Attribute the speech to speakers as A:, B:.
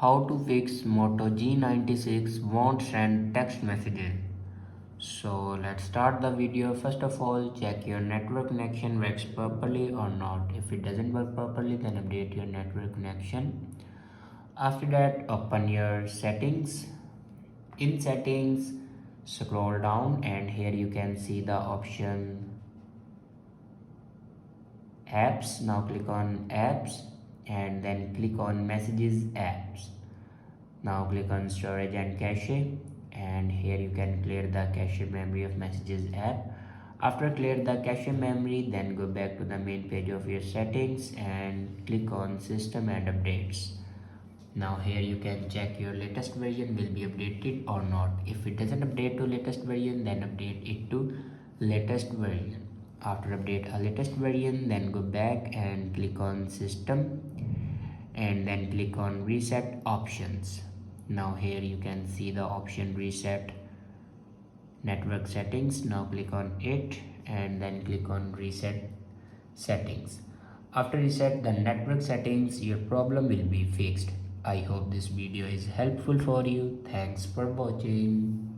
A: How to fix Moto G96 won't send text messages. So let's start the video. First of all, check your network connection works properly or not. If it doesn't work properly, then update your network connection. After that, open your settings. In settings, scroll down and here you can see the option apps. Now click on apps and then click on messages apps. Now click on storage and cache and here you can clear the cache memory of messages app. After clear the cache memory, then go back to the main page of your settings and click on system and updates. Now here you can check your latest version will be updated or not. If it doesn't update to latest version, then update it to latest version. After update a latest version, then go back and click on system and then click on reset options. Now here you can see the option reset network settings. Now click on it and then click on reset settings. After reset the network settings, your problem will be fixed. I hope this video is helpful for you. Thanks for watching.